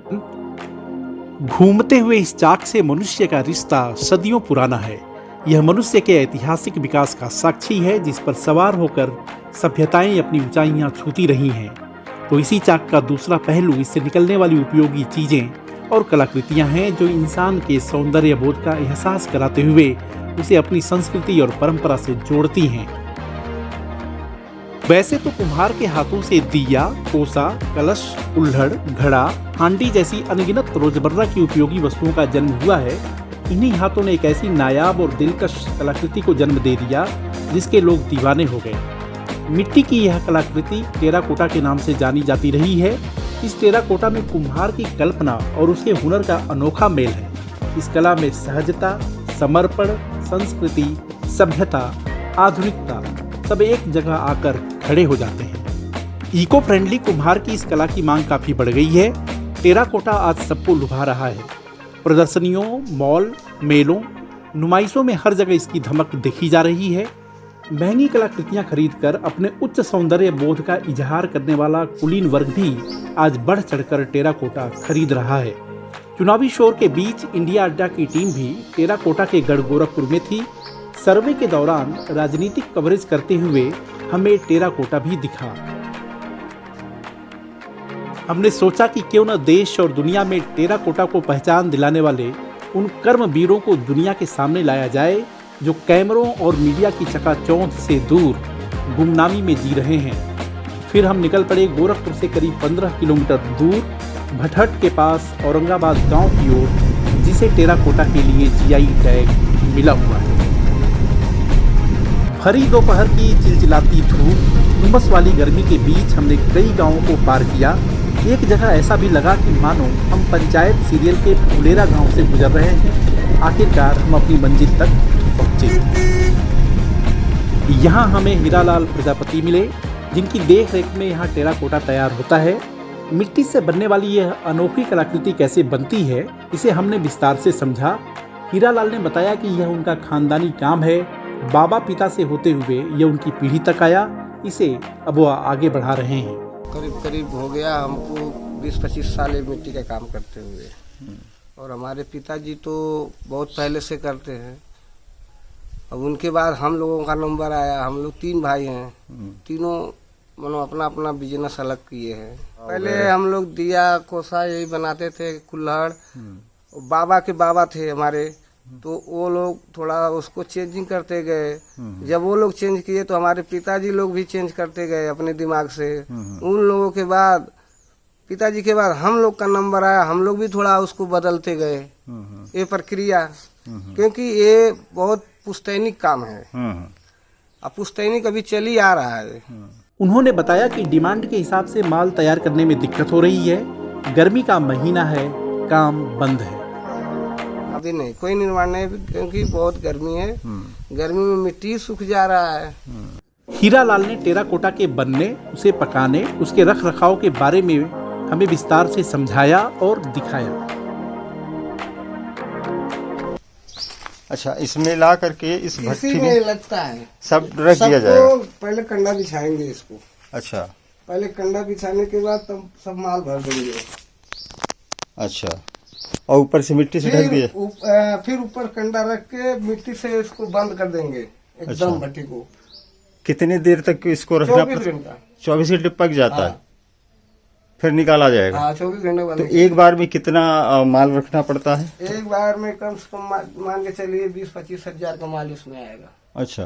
घूमते हुए इस चाक से मनुष्य का रिश्ता सदियों पुराना है। यह मनुष्य के ऐतिहासिक विकास का साक्षी है, जिस पर सवार होकर सभ्यताएं अपनी ऊंचाइयां छूती रही हैं। तो इसी चाक का दूसरा पहलू इससे निकलने वाली उपयोगी चीजें और कलाकृतियां हैं, जो इंसान के सौंदर्य बोध का एहसास कराते हुए उसे अपनी संस्कृति और परंपरा से जोड़ती हैं। वैसे तो कुम्हार के हाथों से दिया, कोसा, कलश, कुल्हड़, घड़ा, हांडी जैसी अनगिनत रोजमर्रा की उपयोगी वस्तुओं का जन्म हुआ है। इन्हीं हाथों ने एक ऐसी नायाब और दिलकश कलाकृति को जन्म दे दिया जिसके लोग दीवाने हो गए। मिट्टी की यह कलाकृति टेराकोटा के नाम से जानी जाती रही है। इस टेराकोटा में कुम्हार की कल्पना और उसके हुनर का अनोखा मेल है। इस कला में सहजता, समर्पण, संस्कृति, सभ्यता, आधुनिकता सब एक जगह आकर खड़े हो जाते हैं। इको फ्रेंडली कुम्हार की इस कला की मांग काफी बढ़ गई है। टेराकोटा आज सबको लुभा रहा है। प्रदर्शनियों, मॉल, मेलों, नुमाइशों में हर जगह इसकी धमक देखी जा रही है। महंगी कलाकृतियां खरीदकर अपने उच्च सौंदर्य बोध का इजहार करने वाला कुलीन वर्ग भी आज बढ़ चढ़कर टेराकोटा खरीद रहा है। चुनावी शोर के बीच इंडिया अड्डा की टीम भी टेराकोटा के गढ़ गोरखपुर में थी। सर्वे के दौरान राजनीतिक कवरेज करते हुए हमें टेराकोटा भी दिखा। हमने सोचा कि क्यों न देश और दुनिया में टेराकोटा को पहचान दिलाने वाले उन कर्मवीरों को दुनिया के सामने लाया जाए, जो कैमरों और मीडिया की चकाचौंध से दूर गुमनामी में जी रहे हैं। फिर हम निकल पड़े गोरखपुर से करीब 15 किलोमीटर दूर भटहट के पास औरंगाबाद गांव की ओर, जिसे टेराकोटा के लिए जीआई टैग मिला हुआ है। भरी दोपहर की चिलचिलाती धूप, उमस वाली गर्मी के बीच हमने कई गांवों को पार किया। एक जगह ऐसा भी लगा कि मानो हम पंचायत सीरियल के फुलेरा गांव से गुजर रहे हैं। आखिरकार हम अपनी मंजिल तक पहुंचे। यहाँ हमें हीरालाल प्रजापति मिले, जिनकी देख रेख में यहाँ टेराकोटा तैयार होता है। मिट्टी से बनने वाली यह अनोखी कलाकृति कैसे बनती है, इसे हमने विस्तार से समझा। हीरालाल ने बताया कि यह उनका खानदानी काम है। बाबा पिता से होते हुए यह उनकी पीढ़ी तक आया। इसे अब वह आगे बढ़ा रहे हैं। करीब करीब हो गया हमको 20-25 साल मिट्टी का काम करते हुए, और हमारे पिताजी तो बहुत पहले से करते हैं। अब उनके बाद हम लोगों का नंबर आया। हम लोग 3 भाई हैं, तीनों मानो अपना अपना बिजनेस अलग किए हैं। पहले हम लोग दिया, कोसा यही बनाते थे, कुल्हड़। बाबा के बाबा थे हमारे, तो वो लोग थोड़ा उसको चेंजिंग करते गए। जब वो लोग चेंज किए तो हमारे पिताजी लोग भी चेंज करते गए अपने दिमाग से। उन लोगों के बाद, पिताजी के बाद हम लोग का नंबर आया। हम लोग भी थोड़ा उसको बदलते गए, ये प्रक्रिया, क्योंकि ये बहुत पुश्तैनी काम है। अब पुश्तैनी कभी चल ही आ रहा है। उन्होंने बताया कि डिमांड के हिसाब से माल तैयार करने में दिक्कत हो रही है। गर्मी का महीना है, काम बंद है। अभी नहीं, कोई निर्माण नहीं, क्योंकि बहुत गर्मी है। गर्मी में मिट्टी सूख जा रहा है। हीरालाल ने टेराकोटा के बनने, उसे पकाने, उसके रख रखाव के बारे में हमें विस्तार से समझाया और दिखाया। अच्छा, इसमें ला करके इस भट्टी इसी में लगता है, सब रख दिया जाएगा। पहले कंडा बिछाएंगे इसको। अच्छा, पहले कंडा बिछाने के बाद तब सब माल भर देंगे। अच्छा, और ऊपर से मिट्टी से ढक दिए। फिर ऊपर कंडा रख के मिट्टी से इसको बंद कर देंगे एकदम। अच्छा। भट्टी को कितनी देर तक इसको रखना? 24 घंटा। 24 घंटे पक जाता है, हाँ। फिर निकाला जाएगा। हाँ, 24 घंटे बाद। तो एक बार में कितना माल रखना पड़ता है? एक बार में कम से कम मान के चलिए 20-25 हजार का माल इसमें आएगा। अच्छा,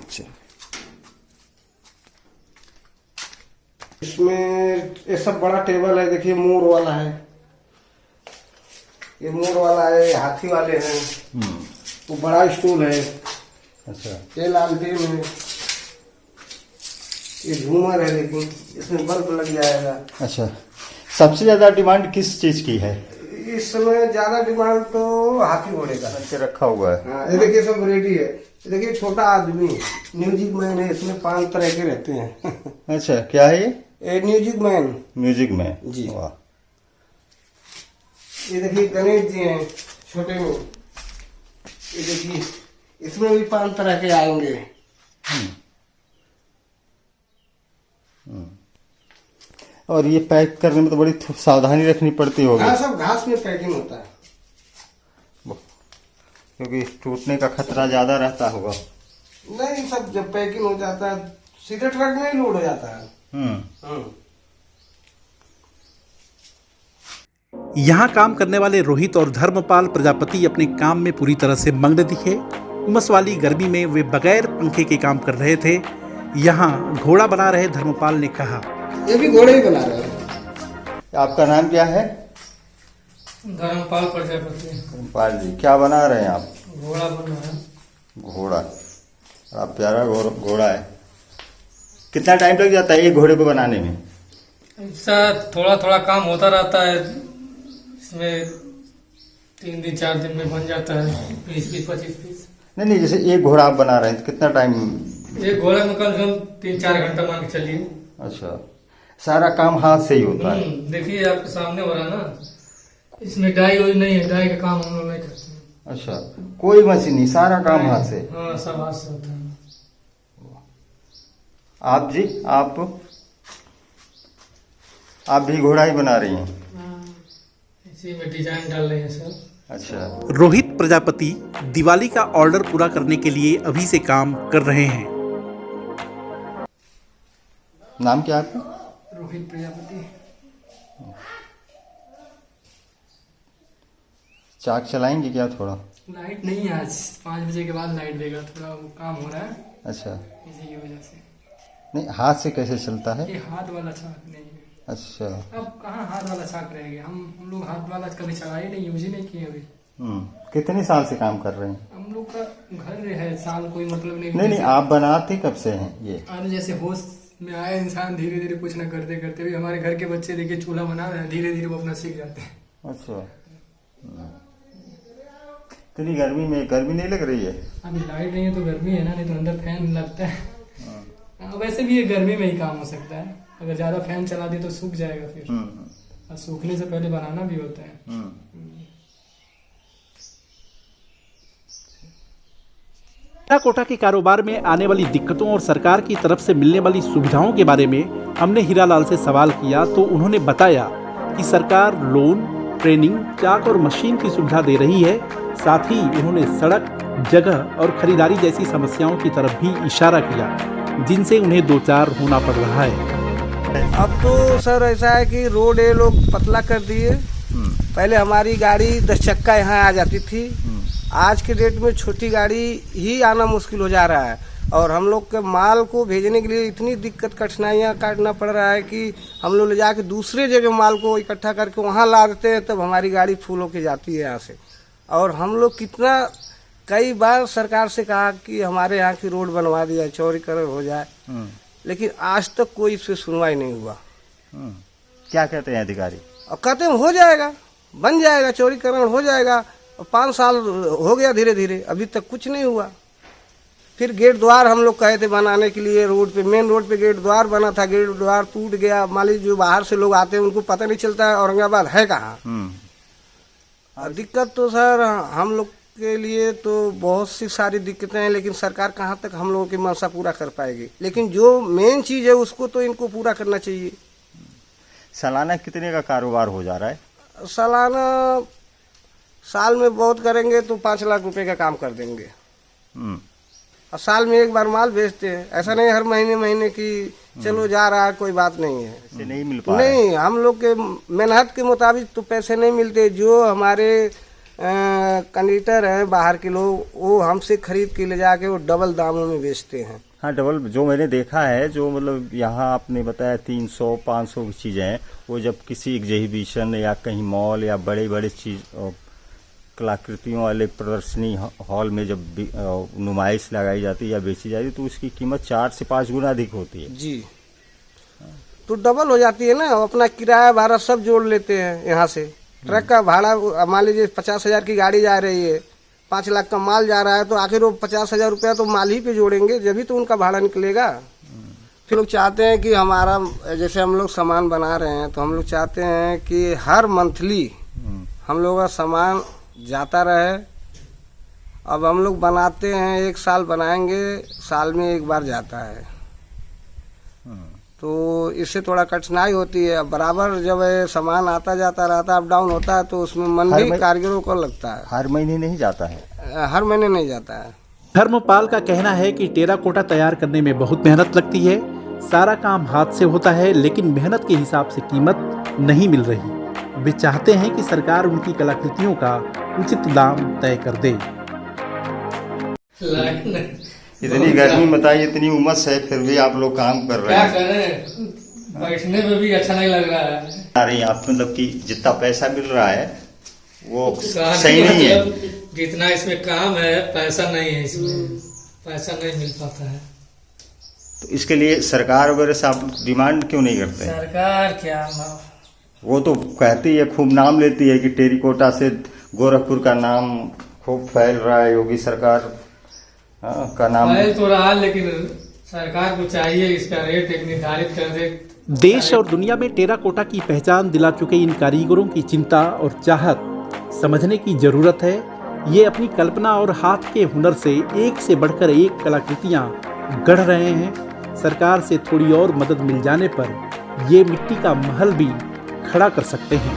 अच्छा। इसमें ये सब बड़ा टेबल है, देखिए मोर वाला है, ये मोर वाला है, हाथी वाले हैं, वो बड़ा स्टूल है। अच्छा, ये लालटेन है, ये झूमर है, लेकिन इसमें बल्ब लग जाएगा। अच्छा, सबसे ज्यादा डिमांड किस चीज की है इस समय? ज्यादा डिमांड तो हाथी घोड़े का रखा हुआ है। हाँ, ये देखिए सब रेडी है। ये देखिए छोटा आदमी म्यूजिक मैन है, इसमें 5 तरह के रहते हैं। अच्छा, क्या है ये म्यूजिक मैन। म्यूजिक में जी। वाह। ये देखिए गणेश जी हैं छोटे में। ये देखिए इसमें भी 5 तरह के आएंगे। और ये पैक करने में तो बड़ी सावधानी रखनी पड़ती होगी, हाँ, सब घास में पैकिंग होता है। क्योंकि टूटने का खतरा ज्यादा रहता होगा। नहीं, सब जब पैकिंग हो जाता है सीधे ट्रक में ही लोड हो जाता है। यहाँ काम करने वाले रोहित और धर्मपाल प्रजापति अपने काम में पूरी तरह से मग्न दिखे। उमस वाली गर्मी में वे बगैर पंखे के काम कर रहे थे। यहाँ घोड़ा बना रहे धर्मपाल ने कहा, ये भी घोड़े ही बना रहे हैं। आपका नाम क्या है? धर्मपाल प्रजापति। धर्मपाल जी, क्या बना रहे हैं आप? घोड़ा बन रहा है। घोड़ा, बड़ा प्यारा घोड़ा है। कितना टाइम लग जाता है ये घोड़े को बनाने में? ऐसा थोड़ा थोड़ा काम होता रहता है, इसमें 3 दिन 4 दिन में बन जाता है 20-25 पीस। नहीं, जैसे एक घोड़ा आप बना रहे हैं तो कितना टाइम? एक घोड़े में कम से कम 3-4 घंटा मान के चलिए। अच्छा, सारा काम हाथ से ही होता है? देखिए आपके सामने हो रहा है ना, इसमें डाई वही नहीं है, डाई का काम हम लोग नहीं करते हैं। अच्छा, कोई मशीन नहीं, सारा काम हाथ से? हाँ, सब हाथ से होता है। आप जी, आप भी घोड़ा ही बना रही हैं? इसी में डिजाइन डाल रहे हैं सब। अच्छा, रोहित प्रजापति दिवाली का ऑर्डर पूरा करने के लिए अभी से काम कर रहे हैं। नाम क्या आपका? रोहित प्रजापति। चाक चलाएंगे क्या थोड़ा? लाइट नहीं है आज, 5 बजे के बाद लाइट देगा, थोड़ा वो काम हो रहा है अच्छा, इसी की वजह से। नहीं हाथ से कैसे चलता है? ये हाथ वाला छाक नहीं है। अच्छा, अब कहाँ हाथ वाला छाक रह गया, हम लोग हाथ वाला कभी चलाए नहीं, यूज ही नहीं किए अभी। कितने साल से काम कर रहे हैं? हम लोग का घर है, साल कोई मतलब नहीं। नहीं, आप बनाते कब से हैं ये? अरे जैसे होश में आए इंसान, धीरे धीरे कुछ ना करते करते भी हमारे घर के बच्चे देखिए चूल्हा बना रहे हैं, धीरे धीरे वो अपना सीख जाते हैं। अच्छा, इतनी गर्मी में गर्मी नहीं लग रही है? अभी लाइट नहीं है तो गर्मी है ना, नहीं तो अंदर फैन लगता है। वैसे भी ये गर्मी में ही काम हो सकता है, अगर ज्यादा फैन चला दे तो सूख जाएगा फिर, और सूखने से पहले बनाना भी होता है। कोटा के कारोबार में आने वाली दिक्कतों और सरकार की तरफ से मिलने वाली सुविधाओं के बारे में हमने हीरालाल से सवाल किया तो उन्होंने बताया कि सरकार लोन, ट्रेनिंग, चाक और मशीन की सुविधा दे रही है। साथ ही उन्होंने सड़क, जगह और खरीदारी जैसी समस्याओं की तरफ भी इशारा किया, जिनसे उन्हें दो चार होना पड़ रहा है। अब तो सर ऐसा है कि रोड ये लोग पतला कर दिए। पहले हमारी गाड़ी 10 चक्का यहाँ आ जाती थी, आज के डेट में छोटी गाड़ी ही आना मुश्किल हो जा रहा है, और हम लोग के माल को भेजने के लिए इतनी दिक्कत कठिनाइयाँ काटना पड़ रहा है कि हम लोग ले जाके दूसरे जगह माल को इकट्ठा करके वहाँ ला देते हैं, तब हमारी गाड़ी फुल होके जाती है यहाँ से। और हम लोग कितना कई बार सरकार से कहा कि हमारे यहाँ की रोड बनवा दिया, चौड़ीकरण हो जाए, लेकिन आज तक कोई इस पे सुनवाई नहीं हुआ। क्या कहते हैं अधिकारी? और कहते हैं हो जाएगा, बन जाएगा, चौड़ीकरण हो जाएगा। 5 साल हो गया धीरे धीरे, अभी तक कुछ नहीं हुआ। फिर गेट द्वार हम लोग कहे थे बनाने के लिए, रोड पे, मेन रोड पे गेट द्वार बना था, गेट द्वार टूट गया। मान लीजिए जो बाहर से लोग आते हैं उनको पता नहीं चलता है औरंगाबाद है कहाँ। दिक्कत तो सर हम लोग के लिए तो बहुत सी सारी दिक्कतें हैं, लेकिन सरकार कहाँ तक हम लोगों की मंशा पूरा कर पाएगी। लेकिन जो मेन चीज़ है उसको तो इनको पूरा करना चाहिए। सालाना कितने का कारोबार हो जा रहा है? सालाना साल में बहुत करेंगे तो 5 लाख रुपए का काम कर देंगे, और साल में एक बार माल बेचते हैं। ऐसा नहीं हर महीने महीने की चलो जा रहा है, कोई बात नहीं है। ऐसे नहीं मिल पा नहीं, हम लोग के मेहनत के मुताबिक तो पैसे नहीं मिलते। जो हमारे कंडक्टर हैं बाहर के लोग, वो हमसे खरीद के ले जाके वो डबल दामों में बेचते हैं। हाँ, डबल। जो मैंने देखा है, जो मतलब यहाँ आपने बताया 300-500 की चीज़ें हैं, वो जब किसी एग्जीबिशन या कहीं मॉल या बड़े बड़े चीज़ कलाकृतियों वाले प्रदर्शनी हॉल में जब नुमाइश लगाई जाती है या बेची जाती है तो उसकी कीमत 4 से 5 गुना अधिक होती है जी। तो डबल हो जाती है ना, अपना किराया भाड़ा सब जोड़ लेते हैं। यहाँ से ट्रक का भाड़ा मान लीजिए 50,000 की गाड़ी जा रही है, 5 लाख का माल जा रहा है, तो आखिर वो 50,000 रुपया तो माल ही पे जोड़ेंगे, जब तो उनका भाड़ा निकलेगा। फिर लोग चाहते हैं कि हमारा, जैसे हम लोग सामान बना रहे हैं, तो हम लोग चाहते हैं कि हर मंथली हम लोग का सामान जाता रहे। अब हम लोग बनाते हैं, 1 साल बनाएंगे, साल में एक बार जाता है। तो इससे थोड़ा कठिनाई होती है। बराबर जब ये सामान आता जाता रहता अप डाउन होता है तो उसमें मन भी कारीगरों को लगता है। हर महीने नहीं जाता है? हर महीने नहीं जाता है। धर्मपाल का कहना है कि टेराकोटा तैयार करने में बहुत मेहनत लगती है। सारा काम हाथ से होता है, लेकिन मेहनत के हिसाब से कीमत नहीं मिल रही। वे चाहते हैं कि सरकार उनकी कलाकृतियों का उचित दाम तय कर दे। इतनी गर्मी बताइए, इतनी उमस है, फिर भी आप लोग काम कर रहे क्या हैं। करें, बैठने में भी अच्छा नहीं लग रहा है। अरे आप मतलब कि जितना पैसा मिल रहा है वो काम सही नहीं है। मतलब जितना इसमें काम है पैसा नहीं है, इसमें पैसा नहीं मिल पाता है। तो इसके लिए सरकार वगैरह से आप डिमांड क्यों नहीं करते हैं? सरकार क्या वो तो कहती है, खूब नाम लेती है कि टेरिकोटा से गोरखपुर का नाम खूब फैल रहा है, योगी सरकार का नाम फैल तो रहा, लेकिन सरकार को चाहिए इसका रेट एक निर्धारित कर दे। देश और दुनिया में टेराकोटा की पहचान दिला चुके इन कारीगरों की चिंता और चाहत समझने की जरूरत है। ये अपनी कल्पना और हाथ के हुनर से एक से बढ़कर एक कलाकृतियां गढ़ रहे हैं। सरकार से थोड़ी और मदद मिल जाने पर ये मिट्टी का महल भी खड़ा कर सकते हैं।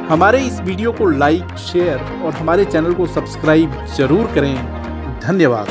हमारे इस वीडियो को लाइक, शेयर और हमारे चैनल को सब्सक्राइब जरूर करें। धन्यवाद।